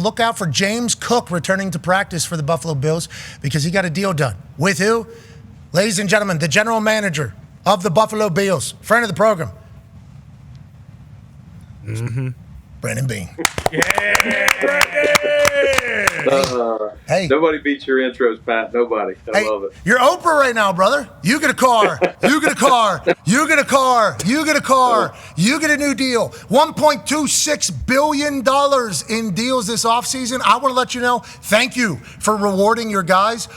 Look out for James Cook returning to practice for the Buffalo Bills because he got a deal done. With who? Ladies and gentlemen, the general manager of the Buffalo Bills, friend of the program, Brandon Beane. Hey. Nobody beats your intros, Pat. Nobody. I love it. You're Oprah right now, brother. You get a car. You get a car. You get a car. You get a car. You get a new deal. $1.26 billion in deals this offseason. I want to let you know, thank you for rewarding your guys.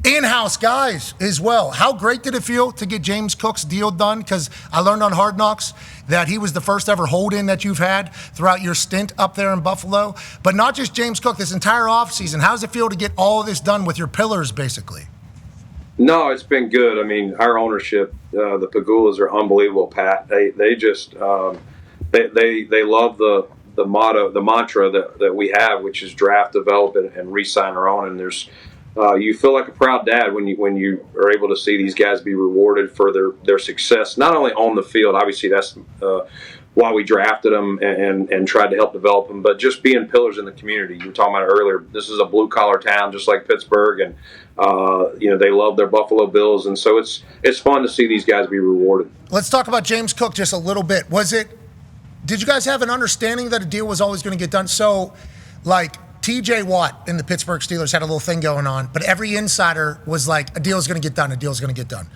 In-house guys as well. How great did it feel to get James Cook's deal done? Because I learned on Hard Knocks that he was the first ever hold-in that you've had throughout your stint up there in Buffalo. But not just James Cook, this entire offseason. How does it feel to get all of this done with your pillars, basically? No, it's been good. I mean, our ownership, the Pagulas are unbelievable, Pat. They just they love the motto, the mantra that we have, which is draft, develop, and re-sign our own. And there's you feel like a proud dad when you are able to see these guys be rewarded for their success, not only on the field. Obviously, that's why we drafted them and tried to help develop them, but just being pillars in the community. You were talking about it earlier. This is a blue collar town, just like Pittsburgh, and they love their Buffalo Bills, and so it's fun to see these guys be rewarded. Let's talk about James Cook just a little bit. Did you guys have an understanding that a deal was always going to get done? So, like, TJ Watt in the Pittsburgh Steelers had a little thing going on, but every insider was like, a deal is going to get done, a deal is going to get done.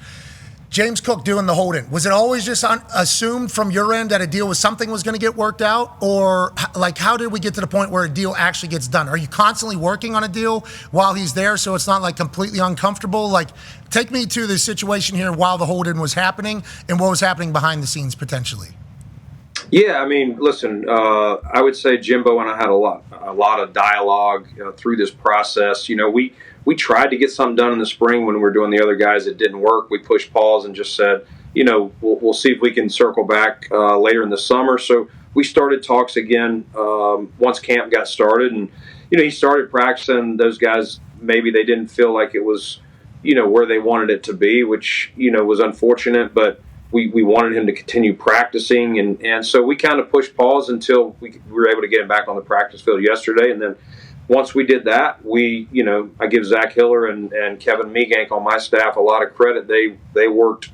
James Cook doing the hold-in, was it always just assumed from your end that something was going to get worked out? Or, like, how did we get to the point where a deal actually gets done? Are you constantly working on a deal while he's there so it's not, like, completely uncomfortable? Like, take me to the situation here while the hold-in was happening and what was happening behind the scenes potentially. Yeah, I mean, listen, I would say Jimbo and I had a lot of dialogue through this process. We tried to get something done in the spring when we were doing the other guys. It didn't work. We pushed pause and just said, we'll see if we can circle back later in the summer. So we started talks again once camp got started. And, he started practicing. Those guys, maybe they didn't feel like it was, where they wanted it to be, which, was unfortunate. But we wanted him to continue practicing. And so we kind of pushed pause until we were able to get him back on the practice field yesterday. And then once we did that, I give Zach Hiller and Kevin Meegank on my staff a lot of credit. They worked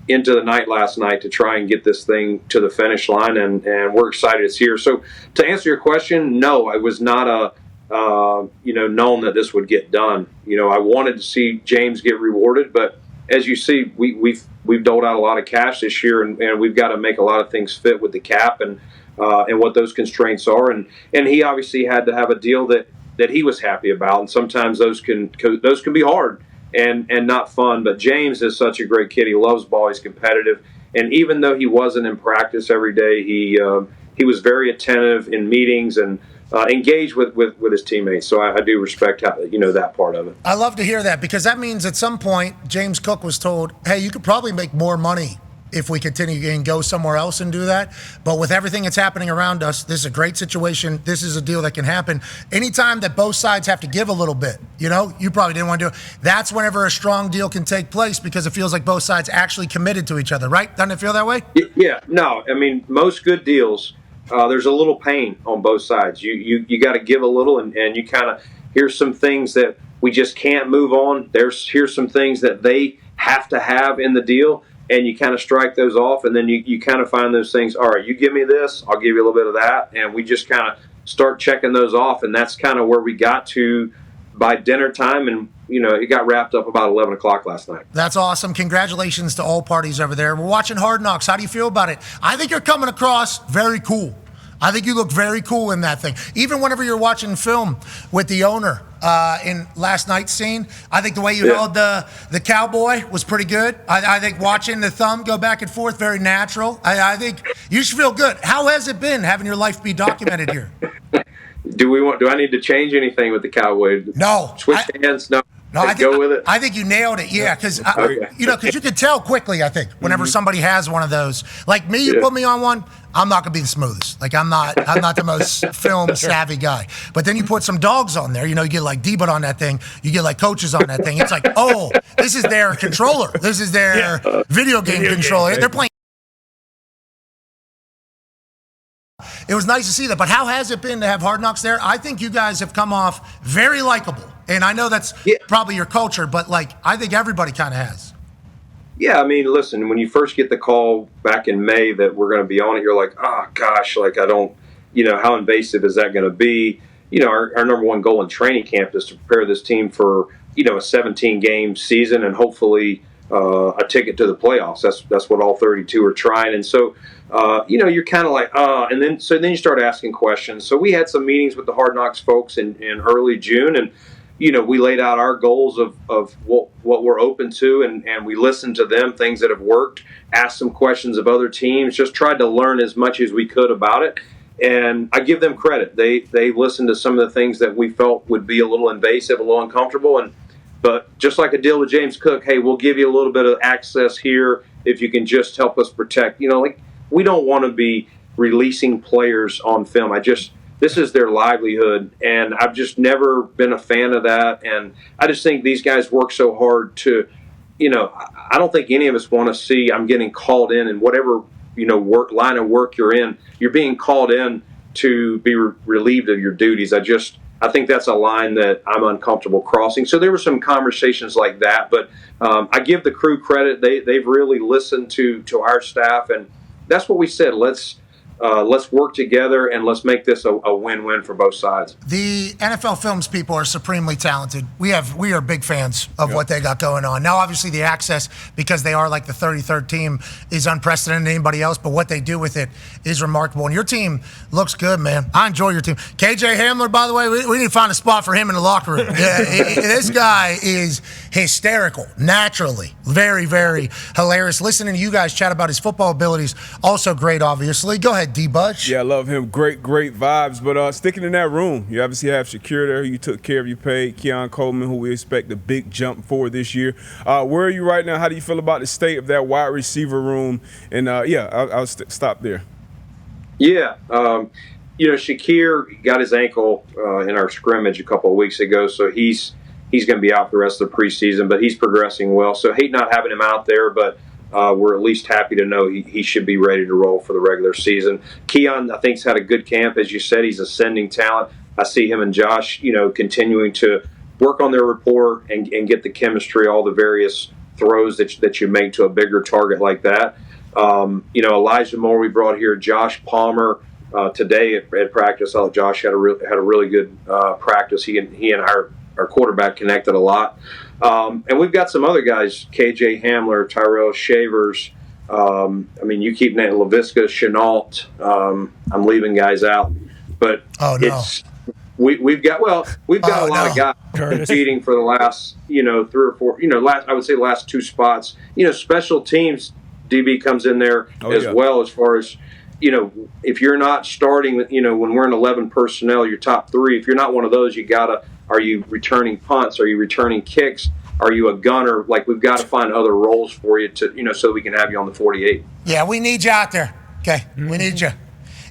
into the night last night to try and get this thing to the finish line, and we're excited it's here. So to answer your question, no, it was not known that this would get done. I wanted to see James get rewarded, but as you see, we've doled out a lot of cash this year, and we've got to make a lot of things fit with the cap and what those constraints are. And he obviously had to have a deal that he was happy about. And sometimes those can be hard and not fun. But James is such a great kid. He loves ball. He's competitive. And even though he wasn't in practice every day, he was very attentive in meetings and engaged with his teammates. So I do respect that part of it. I love to hear that because that means at some point James Cook was told, hey, you could probably make more money if we continue and go somewhere else and do that. But with everything that's happening around us, this is a great situation. This is a deal that can happen. Anytime that both sides have to give a little bit, you probably didn't want to do it. That's whenever a strong deal can take place because it feels like both sides actually committed to each other, right? Doesn't it feel that way? Yeah. No, I mean, most good deals, there's a little pain on both sides. You got to give a little, and you kind of, here's some things that we just can't move on. Here's some things that they have to have in the deal, and you kind of strike those off, and then you kind of find those things, all right, you give me this, I'll give you a little bit of that, and we just kind of start checking those off, and that's kind of where we got to by dinner time, and it got wrapped up about 11 o'clock last night. That's awesome. Congratulations to all parties over there. We're watching Hard Knocks. How do you feel about it? I think you're coming across very cool. I think you look very cool in that thing. Even whenever you're watching film with the owner in last night's scene, I think the way you held the cowboy was pretty good. I think watching the thumb go back and forth, very natural. I think you should feel good. How has it been having your life be documented here? Do I need to change anything with the cowboy? No. Switch hands? No. No, go with it. I think you nailed it. Yeah, because okay. Because you can tell quickly. I think whenever somebody has one of those, like me, you put me on one, I'm not gonna be the smoothest. Like I'm not the most film savvy guy. But then you put some dogs on there. You get like D-But on that thing. You get like coaches on that thing. It's like, oh, this is their controller. This is their video game controller. They're playing. it was nice to see that. But how has it been to have Hard Knocks there? I think you guys have come off very likable. And I know that's probably your culture, but, like, I think everybody kind of has. Yeah, I mean, listen, when you first get the call back in May that we're going to be on it, you're like, oh, gosh, like, I don't, how invasive is that going to be? Our number one goal in training camp is to prepare this team for, a 17-game season and hopefully a ticket to the playoffs. That's what all 32 are trying. And so, you're kind of like, and then you start asking questions. So we had some meetings with the Hard Knocks folks in early June, and we laid out our goals of what we're open to, and we listened to them, things that have worked, asked some questions of other teams, just tried to learn as much as we could about it. And I give them credit. They listened to some of the things that we felt would be a little invasive, a little uncomfortable. But just like a deal with James Cook, hey, we'll give you a little bit of access here if you can just help us protect. We don't want to be releasing players on film. This is their livelihood, and I've just never been a fan of that. And I just think these guys work so hard to, I don't think any of us want to see I'm getting called in and whatever, line of work you're in, you're being called in to be relieved of your duties. I think that's a line that I'm uncomfortable crossing. So there were some conversations like that, but I give the crew credit. They've really listened to our staff, and that's what we said. Let's work together and let's make this a win-win for both sides. The NFL Films people are supremely talented. We are big fans of what they got going on. Now, obviously, the access, because they are like the 33rd team, is unprecedented to anybody else, but what they do with it is remarkable. And your team looks good, man. I enjoy your team. KJ Hamler, by the way, we need to find a spot for him in the locker room. This guy is hysterical, naturally. Very, very hilarious. Listening to you guys chat about his football abilities, also great, obviously. Go ahead, D-Budge. Yeah, I love him. Great vibes. But sticking in that room, you obviously have Shakir there, who you took care of, you paid. Keon Coleman, who we expect a big jump for this year. Where are you right now? How do you feel about the state of that wide receiver room? And, I'll stop there. Yeah. Shakir got his ankle in our scrimmage a couple of weeks ago, so he's going to be out for the rest of the preseason, but he's progressing well. So hate not having him out there, but we're at least happy to know he should be ready to roll for the regular season. Keon, I think, has had a good camp. As you said, he's ascending talent. I see him and Josh, continuing to work on their rapport and get the chemistry, all the various throws that you make to a bigger target like that. Elijah Moore we brought here, Josh Palmer today at practice. Oh, Josh had a really good practice. He and our quarterback connected a lot. And we've got some other guys, KJ Hamler, Tyrell Shavers. You keep naming LaVisca, Chenault. I'm leaving guys out. But we've got a lot of guys competing for the last, 3 or 4, I would say the last 2 spots. Special teams, DB comes in there well as far as, if you're not starting, when we're in 11 personnel, your top 3, if you're not one of those, are you returning punts? Are you returning kicks? Are you a gunner? Like, we've got to find other roles for you to, so we can have you on the 48. Yeah, we need you out there. Okay, we need you.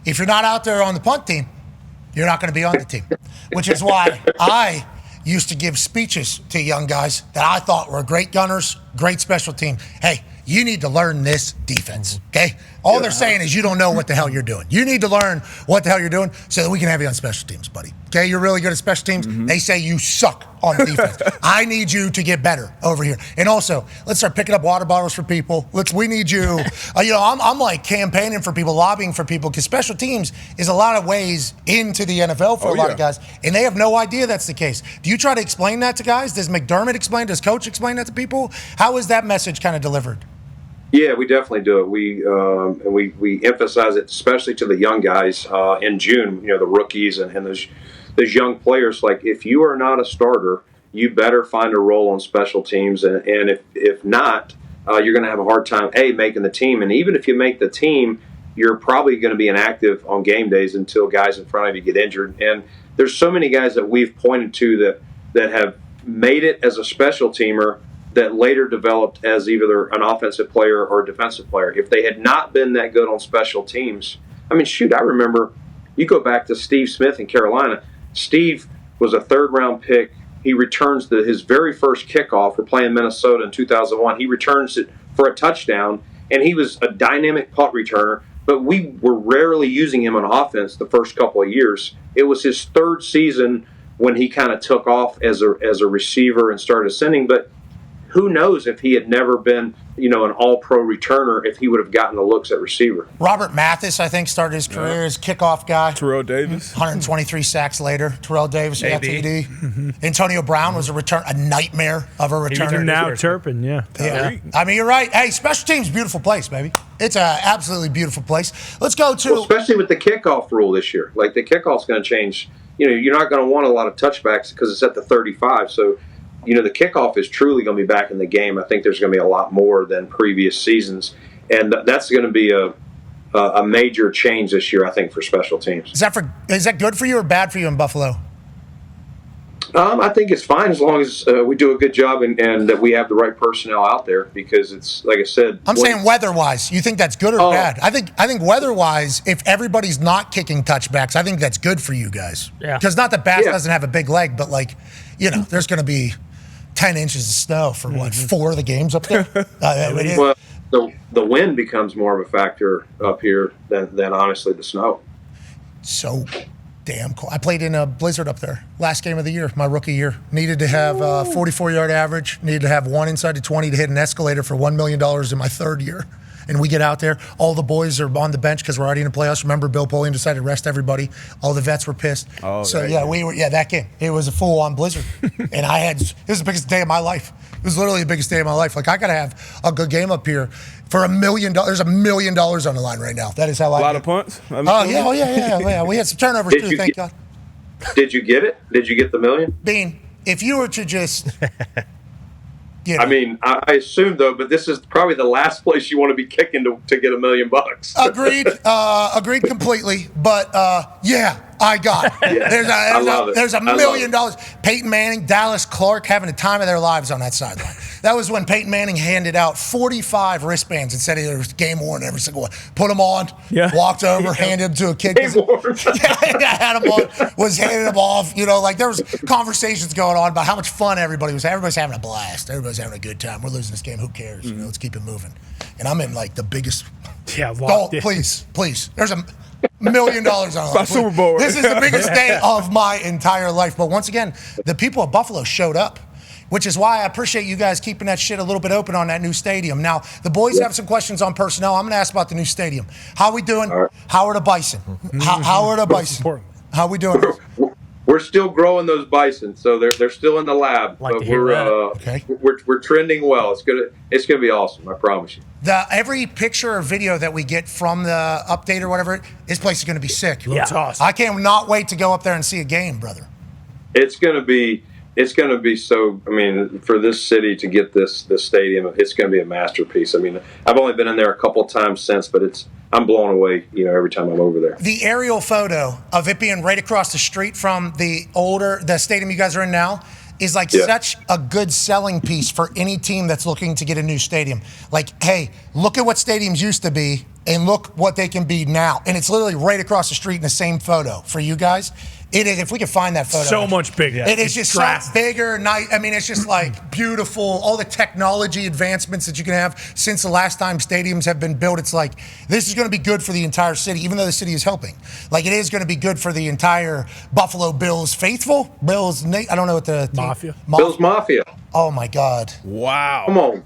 If you're not out there on the punt team, you're not going to be on the team, which is why I used to give speeches to young guys that I thought were great gunners, great special team. Hey, you need to learn this defense, okay? All they're saying is you don't know what the hell you're doing. You need to learn what the hell you're doing so that we can have you on special teams, buddy. Okay, you're really good at special teams. Mm-hmm. They say you suck on defense. I need you to get better over here. And also, let's start picking up water bottles for people. We need you. I'm like campaigning for people, lobbying for people, because special teams is a lot of ways into the NFL for a lot of guys, and they have no idea that's the case. Do you try to explain that to guys? Does McDermott explain? Does Coach explain that to people? How is that message kind of delivered? Yeah, we definitely do it. We emphasize it, especially to the young guys in June. The rookies and those young players. Like, if you are not a starter, you better find a role on special teams, and if not, you're going to have a hard time making the team. And even if you make the team, you're probably going to be inactive on game days until guys in front of you get injured. And there's so many guys that we've pointed to that have made it as a special teamer that later developed as either an offensive player or a defensive player. If they had not been that good on special teams, I remember, you go back to Steve Smith in Carolina. Steve was a 3rd-round pick. He returns his very first kickoff. We're playing Minnesota in 2001. He returns it for a touchdown, and he was a dynamic punt returner. but we were rarely using him on offense the first couple of years. It was his third season when he kind of took off as a receiver and started ascending. But who knows if he had never been, an all-pro returner, if he would have gotten the looks at receiver. Robert Mathis, I think, started his career as kickoff guy. Terrell Davis. 123 sacks later. Terrell Davis, TD. Antonio Brown was a nightmare of a returner. Even now, Turpin, yeah. I mean, you're right. Hey, special teams, beautiful place, baby. It's an absolutely beautiful place. Let's go to... Well, especially with the kickoff rule this year. Like, the kickoff's going to change. You're not going to want a lot of touchbacks because it's at the 35, so... the kickoff is truly going to be back in the game. I think there's going to be a lot more than previous seasons, and that's going to be a major change this year, I think, for special teams. Is that good for you or bad for you in Buffalo? I think it's fine as long as we do a good job and that we have the right personnel out there, because it's, like I said... I'm saying weather-wise. You think that's good or bad? I think weather-wise, if everybody's not kicking touchbacks, I think that's good for you guys. Yeah. Because not that Bass doesn't have a big leg, but, there's going to be 10 inches of snow for, 4 of the games up there? Well, the wind becomes more of a factor up here than honestly, the snow. So damn cool. I played in a blizzard up there. Last game of the year, my rookie year. Needed to have a 44-yard average. Needed to have one inside the 20 to hit an escalator for $1 million in my third year. And we get out there. All the boys are on the bench because we're already in the playoffs. Remember, Bill Polian decided to rest everybody. All the vets were pissed. Oh, so, that game. It was a full-on blizzard. And it was the biggest day of my life. It was literally the biggest day of my life. Like, I got to have a good game up here for $1 million. There's $1 million on the line right now. That is how a lot of punts? Yeah. We had some turnovers, too, thank God. Did you get it? Did you get the million? Bean, if you were to just... I mean, I assume, though, but this is probably the last place you want to be kicking to get $1 million. Agreed completely. But, I got it. There's $1 million. Peyton Manning, Dallas Clark having the time of their lives on that sideline. That was when Peyton Manning handed out 45 wristbands and said it was game worn every single one. Put them on, walked over, handed them to a kid. Game worn. Had them on, was handing them off. There was conversations going on about how much fun everybody's having a blast. Everybody's having a good time. We're losing this game. Who cares? Let's keep it moving. And I'm in the biggest. Please. There's $1 million on it. Super Bowl. This is the biggest day of my entire life. But once again, the people of Buffalo showed up, which is why I appreciate you guys keeping that shit a little bit open on that new stadium. Now, the boys have some questions on personnel. I'm going to ask about the new stadium. How are we doing? Right. How are the Bison? How are the Bison? How are we doing? We're still growing those bison, so they're still in the lab. But we're trending well. It's gonna be awesome. I promise you. Every picture or video that we get from the update or whatever, this place is gonna be sick. Yeah, it's awesome. I can't not wait to go up there and see a game, brother. It's gonna be so. I mean, for this city to get this stadium, it's gonna be a masterpiece. I mean, I've only been in there a couple of times since, but I'm blown away, every time I'm over there. The aerial photo of it being right across the street from the stadium you guys are in now is such a good selling piece for any team that's looking to get a new stadium. Hey, look at what stadiums used to be and look what they can be now. And it's literally right across the street in the same photo for you guys. It is, if we could find that photo. So much bigger. It is just so bigger. I mean, it's just beautiful. All the technology advancements that you can have since the last time stadiums have been built. It's this is going to be good for the entire city, even though the city is helping. It is going to be good for the entire Buffalo Bills faithful. I don't know what the Mafia. Bills Mafia. Oh my God. Wow. Come on.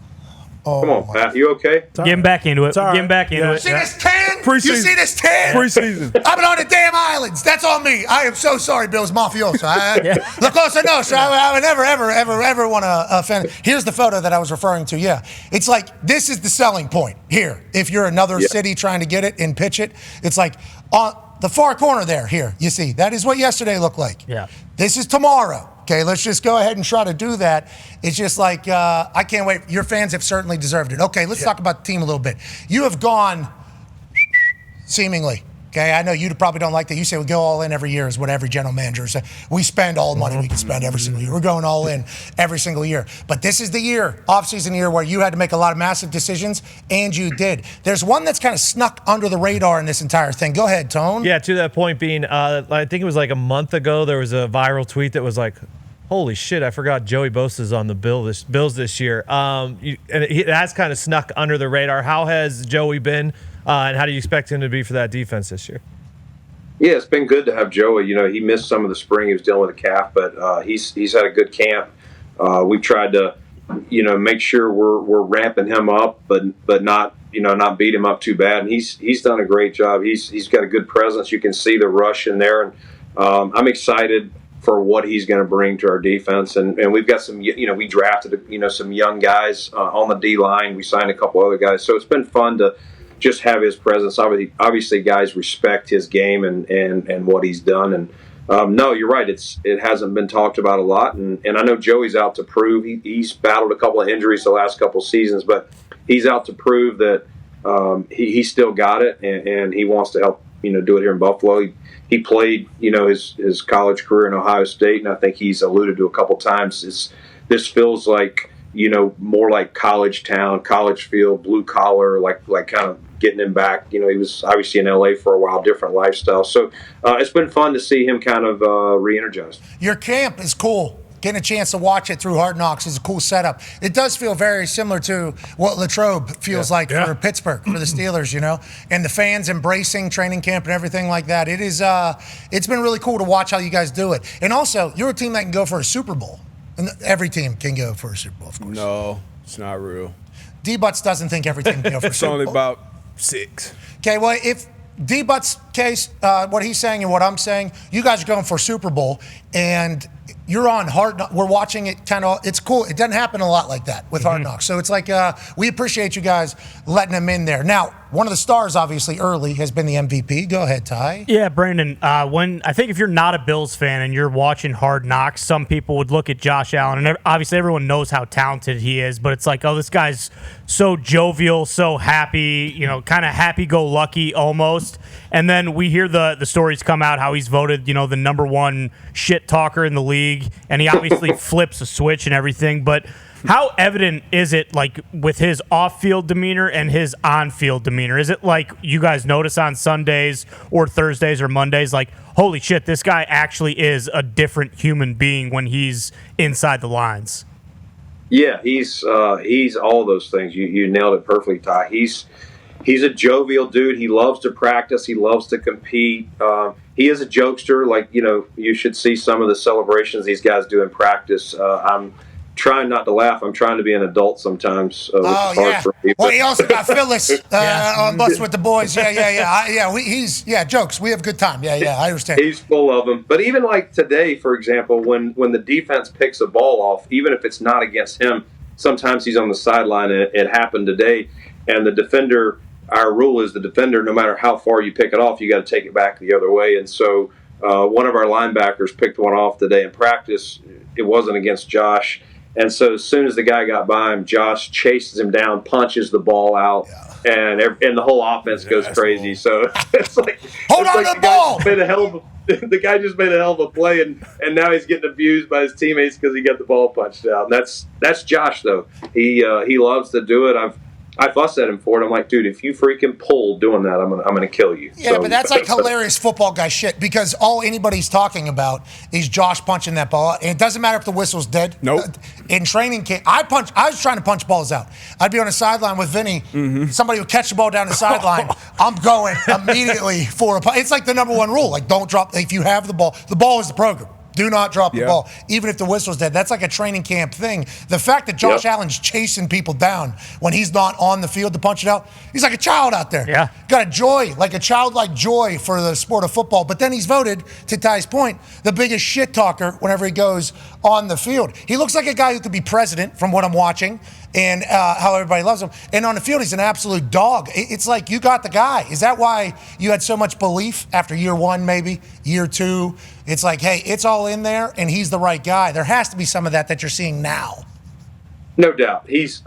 Come on, Pat. You okay? Get him back into it. Get him back into it. See this tan? Preseason. You see this tan? Preseason. I've been on the damn islands. That's on me. I am so sorry, Bills Mafioso. La cosa nostra. I would never, ever want to offend. Here's the photo that I was referring to. Yeah. It's this is the selling point here. If you're another city trying to get it and pitch it, it's on the far corner there. Here, you see, that is what yesterday looked like. Yeah. This is tomorrow. Okay, let's just go ahead and try to do that. It's just I can't wait. Your fans have certainly deserved it. Okay, let's talk about the team a little bit. You have gone, seemingly. Okay, I know you probably don't like that. You say we go all in every year is what every general manager says. We spend all the money we can spend every single year. We're going all in every single year. But this is the year, offseason year, where you had to make a lot of massive decisions, and you did. There's one that's kind of snuck under the radar in this entire thing. Go ahead, Tone. Yeah, to that point being, I think it was a month ago, there was a viral tweet that was holy shit, I forgot Joey Bosa's on the Bills this year. And it has kind of snuck under the radar. How has Joey been And how do you expect him to be for that defense this year? Yeah, it's been good to have Joey. He missed some of the spring. He was dealing with a calf, but he's had a good camp. We've tried to, make sure we're ramping him up, but not not beat him up too bad. And he's done a great job. He's got a good presence. You can see the rush in there, and I'm excited for what he's going to bring to our defense. And we've got some, we drafted some young guys on the D line. We signed a couple other guys, so it's been fun to just have his presence. Obviously, guys respect his game and what he's done. And no, you're right. It hasn't been talked about a lot. And I know Joey's out to prove. He's battled a couple of injuries the last couple of seasons, but he's out to prove that he still got it, and he wants to help do it here in Buffalo. He played his college career in Ohio State, and I think he's alluded to a couple times. This feels like more like college town, college feel, blue collar, like kind of getting him back. He was obviously in LA for a while, different lifestyle. So it's been fun to see him kind of re-energized. Your camp is cool. Getting a chance to watch it through Hard Knocks is a cool setup. It does feel very similar to what Latrobe feels like for Pittsburgh, for the Steelers, and the fans embracing training camp and everything like that. It's been really cool to watch how you guys do it. And also, you're a team that can go for a Super Bowl. And every team can go for a Super Bowl, of course. No, it's not real. D-Butts doesn't think every team can go for a It's Super Bowl. only about 6. Okay, well, if D-Butts' case, what he's saying and what I'm saying, you guys are going for Super Bowl, and you're on Hard Knocks. We're watching it it's cool. It doesn't happen a lot like that with Hard Knocks. So it's like we appreciate you guys letting him in there. Now, one of the stars, obviously, early has been the MVP. Go ahead, Ty. Yeah, Brandon, I think if you're not a Bills fan and you're watching Hard Knocks, some people would look at Josh Allen, and obviously everyone knows how talented he is, but it's like, oh, this guy's so jovial, so happy, kind of happy-go-lucky almost. And then we hear the stories come out how he's voted, the number one shit talker in the league, and he obviously flips a switch and everything. But how evident is it, like, with his off-field demeanor and his on-field demeanor? Is it like you guys notice on Sundays or Thursdays or Mondays, like, holy shit, this guy actually is a different human being when he's inside the lines? Yeah, he's all those things. You nailed it perfectly, Ty. He's a jovial dude. He loves to practice. He loves to compete. He is a jokester. Like, you should see some of the celebrations these guys do in practice. I'm trying not to laugh. I'm trying to be an adult sometimes. Which is hard for me, well, he also got Phyllis on Bus with the Boys. Yeah. Jokes. We have a good time. Yeah. I understand. He's full of them. But even like today, for example, when the defense picks a ball off, even if it's not against him, sometimes he's on the sideline. And it happened today, and the defender. Our rule is the defender, no matter how far you pick it off, you got to take it back the other way. And so one of our linebackers picked one off today in practice. It wasn't against Josh. And so as soon as the guy got by him, Josh chases him down, punches the ball out, and the whole offense goes crazy. So it's like, hold on to the ball. The guy just made a hell of a play, and now he's getting abused by his teammates because he got the ball punched out. And that's Josh, though. He loves to do it. I fussed at him for it. I'm like, dude, if you freaking pull doing that, I'm gonna kill you. Yeah, but that's like hilarious football guy shit, because all anybody's talking about is Josh punching that ball out. And it doesn't matter if the whistle's dead. Nope. In training camp, I was trying to punch balls out. I'd be on a sideline with Vinny. Mm-hmm. Somebody would catch the ball down the sideline. I'm going immediately for a punch. It's like the number one rule. Like, don't drop. If you have the ball is the program. Do not drop the ball, even if the whistle's dead. That's like a training camp thing. The fact that Josh Allen's chasing people down when he's not on the field to punch it out, he's like a child out there. Yeah. Got a joy, like a childlike joy for the sport of football. But then he's voted, to Ty's point, the biggest shit talker whenever he goes on the field. He looks like a guy who could be president from what I'm watching and how everybody loves him. And on the field, he's an absolute dog. It's like you got the guy. Is that why you had so much belief after year one, maybe, year two? It's like, hey, it's all in there, and he's the right guy. There has to be some of that you're seeing now. No doubt. His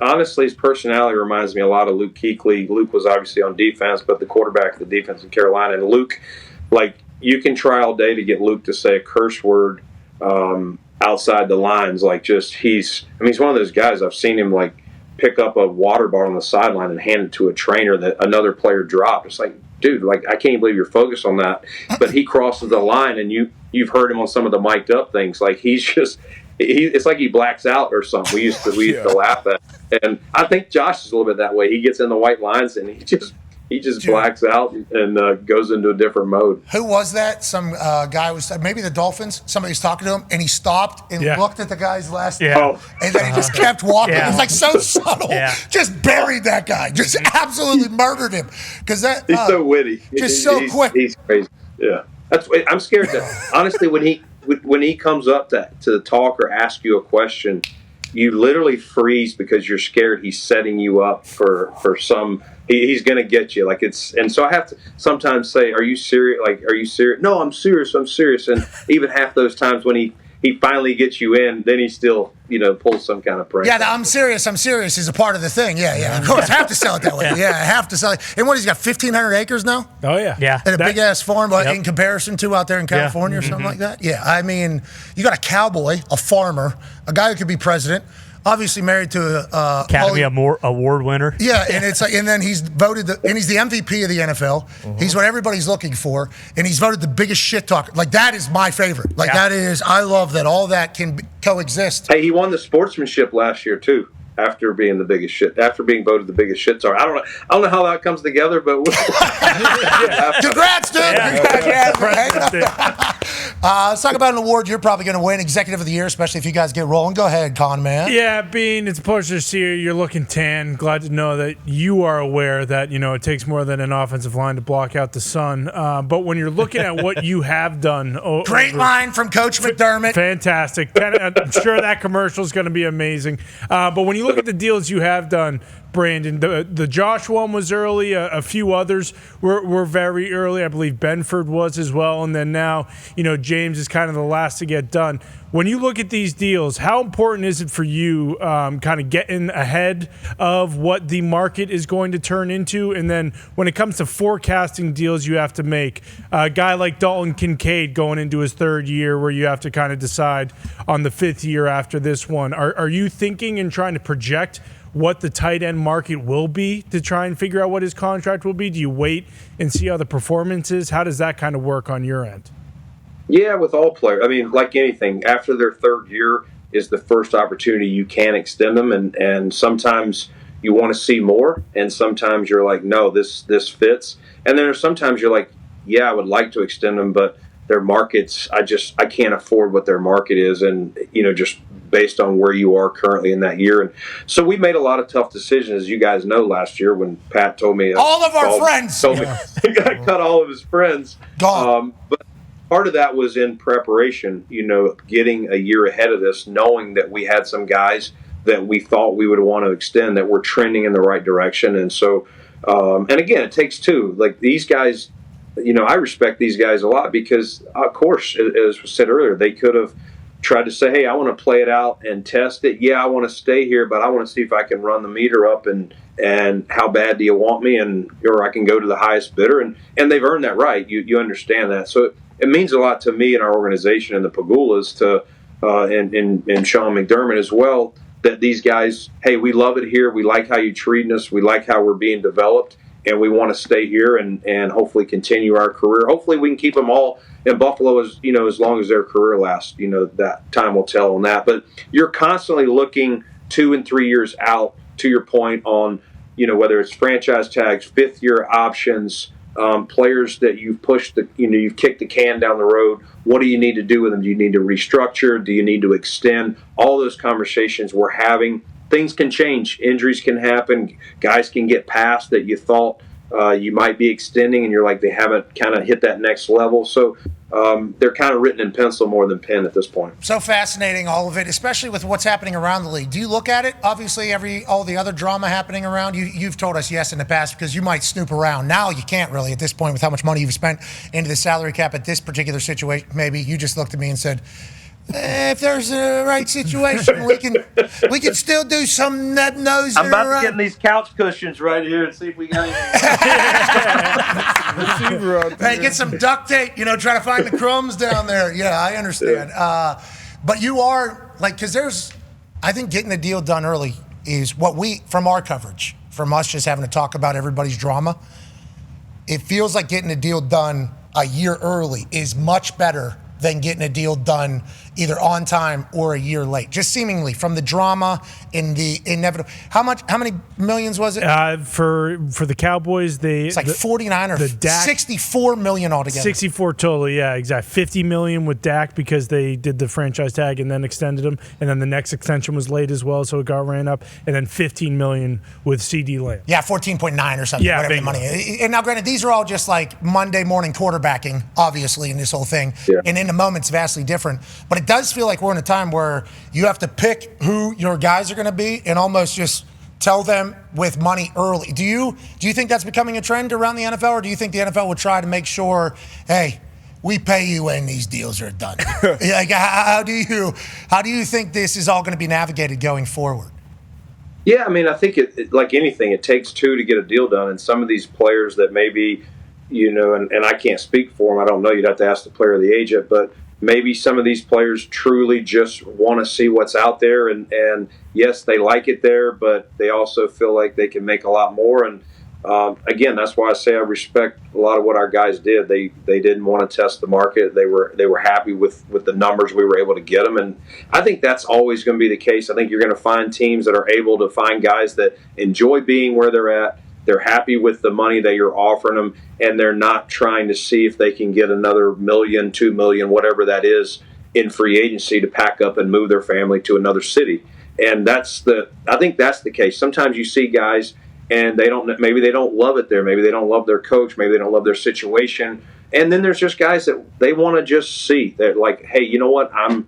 personality reminds me a lot of Luke Kuechly. Luke was obviously on defense, but the quarterback of the defense in Carolina. And Luke, like, you can try all day to get Luke to say a curse word outside the lines. Like, he's one of those guys. I've seen him, like, pick up a water bottle on the sideline and hand it to a trainer that another player dropped. It's like, dude, like, I can't believe you're focused on that. But he crosses the line, and you've heard him on some of the mic'd up things. Like, it's like he blacks out or something. We used to laugh at. And I think Josh is a little bit that way. He gets in the white lines and he just blacks out and goes into a different mode. Who was that? Some guy was maybe the Dolphins. Somebody was talking to him, and he stopped and looked at the guy's last name, and then he just kept walking. It was like so subtle. Just buried that guy. Just absolutely murdered him because he's so witty. Just so quick. He's crazy. Yeah, I'm scared that honestly when he comes up to talk or ask you a question, you literally freeze because you're scared he's setting you up for some. He's going to get you. And so I have to sometimes say, "Are you serious? Are you serious?" No, I'm serious. I'm serious. And even half those times when he finally gets you in, then he still pulls some kind of prank. Yeah, I'm serious is a part of the thing. Yeah. Of course, have to sell it that way. Yeah, have to sell it. And what, he's got 1,500 acres now? Oh yeah. And a big ass farm, in comparison to out there in California or something like that. Yeah, I mean, you got a cowboy, a farmer, a guy who could be president. Obviously married to Academy Award winner. Yeah, and it's and then he's voted and he's the MVP of the NFL. He's what everybody's looking for, and he's voted the biggest shit talker. That is my favorite. That is, I love that all that can coexist. Hey, he won the sportsmanship last year too. After being voted the biggest shit talker. I don't know how that comes together, but congrats, dude! Let's talk about an award you're probably going to win, Executive of the Year, especially if you guys get rolling. Go ahead, Con Man. Yeah, Beane, it's a pleasure to see you. You're looking tan. Glad to know that you are aware that it takes more than an offensive line to block out the sun. But when you're looking at what you have done, great line from Coach McDermott. Fantastic. I'm sure that commercial is going to be amazing. But when you look at the deals you have done, Brandon, the Josh one was early. A few others were very early. I believe Benford was as well. And then now, James is kind of the last to get done. When you look at these deals, how important is it for you kind of getting ahead of what the market is going to turn into? And then when it comes to forecasting deals you have to make, a guy like Dalton Kincaid going into his third year where you have to kind of decide on the fifth year after this one, are you thinking and trying to project what the tight end market will be to try and figure out what his contract will be? Do you wait and see how the performance is? How does that kind of work on your end? Yeah, with all players. I mean, like anything, after their third year is the first opportunity you can extend them, and sometimes you want to see more, and sometimes you're like, no, this fits. And then sometimes you're like, yeah, I would like to extend them, but their markets, I can't afford what their market is, and just based on where you are currently in that year. And so we made a lot of tough decisions, as you guys know, last year when Pat told me all of our friends told me he got to cut all of his friends. Gone. But part of that was in preparation, getting a year ahead of this, knowing that we had some guys that we thought we would want to extend that were trending in the right direction. And so, and again, it takes two. Like these guys, I respect these guys a lot because, of course, as was said earlier, they could have tried to say, hey, I want to play it out and test it. Yeah, I want to stay here, but I want to see if I can run the meter up and how bad do you want me, or I can go to the highest bidder. And they've earned that right. You understand that. So it means a lot to me and our organization and the Pagulas and Sean McDermott as well, that these guys, hey, we love it here. We like how you're treating us. We like how we're being developed, and we want to stay here and hopefully continue our career. Hopefully we can keep them all in Buffalo as long as their career lasts. That time will tell on that. But you're constantly looking 2 and 3 years out, to your point, on whether it's franchise tags, fifth-year options, players that you've pushed you've kicked the can down the road. What do you need to do with them? Do you need to restructure? Do you need to extend? All those conversations we're having. Things can change. Injuries can happen. Guys can get past that you thought you might be extending, and you're like, they haven't kind of hit that next level. So they're kind of written in pencil more than pen at this point. So fascinating, all of it, especially with what's happening around the league. Do you look at it? Obviously, all the other drama happening around. You've told us yes in the past because you might snoop around. Now you can't really at this point with how much money you've spent into the salary cap at this particular situation. Maybe you just looked at me and said, if there's a right situation, we can still do some nose. I'm about to get in these couch cushions right here and see if we got anything. Hey, get some duct tape, try to find the crumbs down there. Yeah, I understand. But you are, because I think getting the deal done early is what from our coverage, from us just having to talk about everybody's drama, it feels like getting a deal done a year early is much better than getting a deal done either on time or a year late, just seemingly from the drama and the inevitable. How many millions was it? For the Cowboys, It's like 49 or the Dak, 64 million altogether. 64 total, yeah, exactly. 50 million with Dak because they did the franchise tag and then extended him, and then the next extension was late as well, so it got ran up, and then 15 million with CD Lamb. Yeah, 14.9 or something, Yeah, whatever the bingo. money is. And now, granted, these are all just like Monday morning quarterbacking, obviously, in this whole thing. Yeah. And in the moment's vastly different. But it does feel like we're in a time where you have to pick who your guys are going to be and almost just tell them with money early. Do you think that's becoming a trend around the NFL, or do you think the NFL would try to make sure, hey, we pay you when these deals are done? Like, how do you think this is all going to be navigated going forward? Yeah, I mean, I think it like anything, it takes two to get a deal done. And some of these players that maybe, and I can't speak for them. I don't know. You'd have to ask the player or the agent. But maybe some of these players truly just want to see what's out there. And yes, they like it there, but they also feel like they can make a lot more. And again, that's why I say I respect a lot of what our guys did. They didn't want to test the market. They were happy with the numbers we were able to get them. And I think that's always going to be the case. I think you're going to find teams that are able to find guys that enjoy being where they're at. They're happy with the money that you're offering them, and they're not trying to see if they can get another $1 million, $2 million, whatever that is, in free agency to pack up and move their family to another city. And I think that's the case. Sometimes you see guys and maybe they don't love it there. Maybe they don't love their coach. Maybe they don't love their situation. And then there's just guys that they want to just see. They're like, hey, you know what? I'm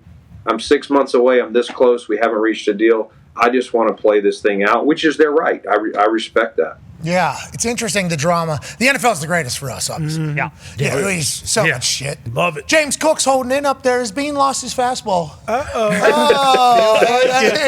6 months away. I'm this close. We haven't reached a deal. I just want to play this thing out, which is their right. I respect that. Yeah, it's interesting, the drama. The NFL is the greatest for us, obviously. Yeah. Yeah, so much shit. Love it. James Cook's holding in up there. Has Beane lost his fastball? Oh,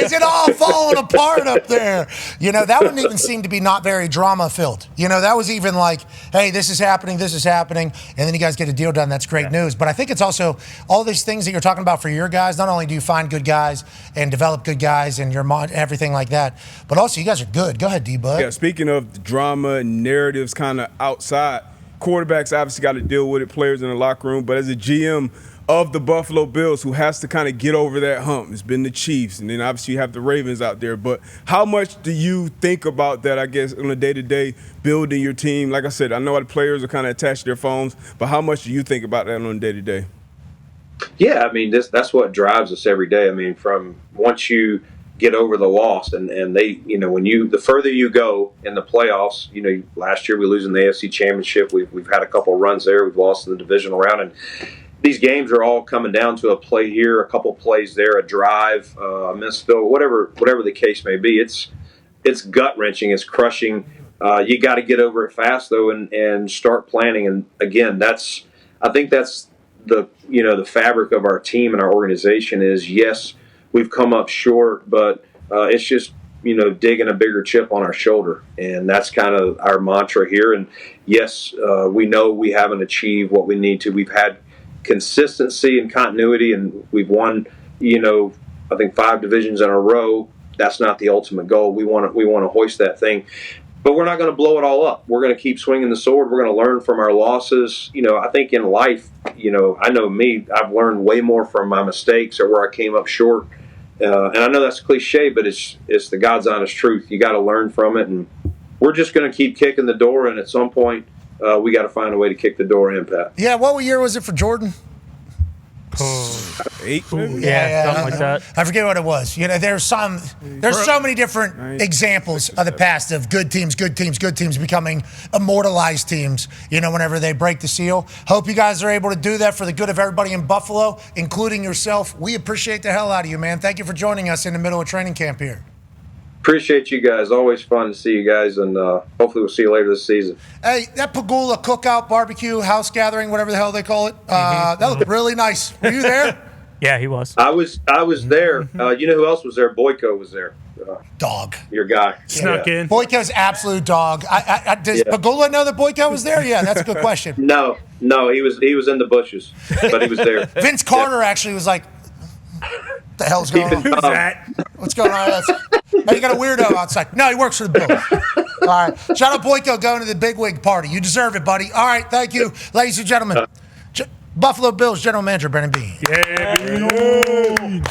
is it all falling apart up there? That wouldn't even seem to be not very drama-filled. That was even like, hey, this is happening, and then you guys get a deal done. That's great news. But I think it's also all these things that you're talking about for your guys. Not only do you find good guys and develop good guys and everything like that, but also you guys are good. Go ahead, D-Bud. Yeah, speaking of drama and narratives kind of outside, quarterbacks obviously got to deal with it, players in the locker room, but as a GM of the Buffalo Bills who has to kind of get over that hump, it's been the Chiefs, and then obviously you have the Ravens out there, but how much do you think about that, I guess, on a day-to-day building your team? Like I said, I know the players are kind of attached to their phones, but how much do you think about that on a day-to-day? Yeah, I mean, that's what drives us every day. I mean, from once you get over the loss, and they, when the further you go in the playoffs, last year we lose in the AFC Championship. We've had a couple runs there. We've lost in the divisional round, and these games are all coming down to a play here, a couple plays there, a drive, a missed field, whatever the case may be. It's gut wrenching. It's crushing. You got to get over it fast though, and start planning. And again, I think that's the fabric of our team and our organization is, yes, we've come up short, but it's just, digging a bigger chip on our shoulder. And that's kind of our mantra here. And yes, we know we haven't achieved what we need to. We've had consistency and continuity, and we've won, I think 5 divisions in a row. That's not the ultimate goal. We want to hoist that thing. But we're not going to blow it all up. We're going to keep swinging the sword. We're going to learn from our losses. I think in life, I know me, I've learned way more from my mistakes or where I came up short. And I know that's cliche, but it's the God's honest truth. You got to learn from it. And we're just going to keep kicking the door. And at some point, we got to find a way to kick the door in, Pat. Yeah, what year was it for Jordan? 8, maybe? Yeah, something like that. I forget what it was. There's so many different examples of the past of good teams becoming immortalized teams, whenever they break the seal. Hope you guys are able to do that for the good of everybody in Buffalo, including yourself. We appreciate the hell out of you, man. Thank you for joining us in the middle of training camp here. Appreciate you guys. Always fun to see you guys, and hopefully we'll see you later this season. Hey, that Pagula cookout, barbecue, house gathering, whatever the hell they call it, that looked really nice. Were you there? Yeah, he was. I was there. You know who else was there? Boyko was there. Dog. Your guy. Snuck in. Boyko's absolute dog. Does Pagula know that Boyko was there? Yeah, that's a good question. No, he was in the bushes, but he was there. Vince Carter actually was like, what the hell's going on? Who's that? What's going on? Now you got a weirdo outside. No, he works for the Bills. All right. Shout out Boyko going to the big wig party. You deserve it, buddy. All right. Thank you, ladies and gentlemen. Buffalo Bills general manager Brandon Beane. Yeah, baby.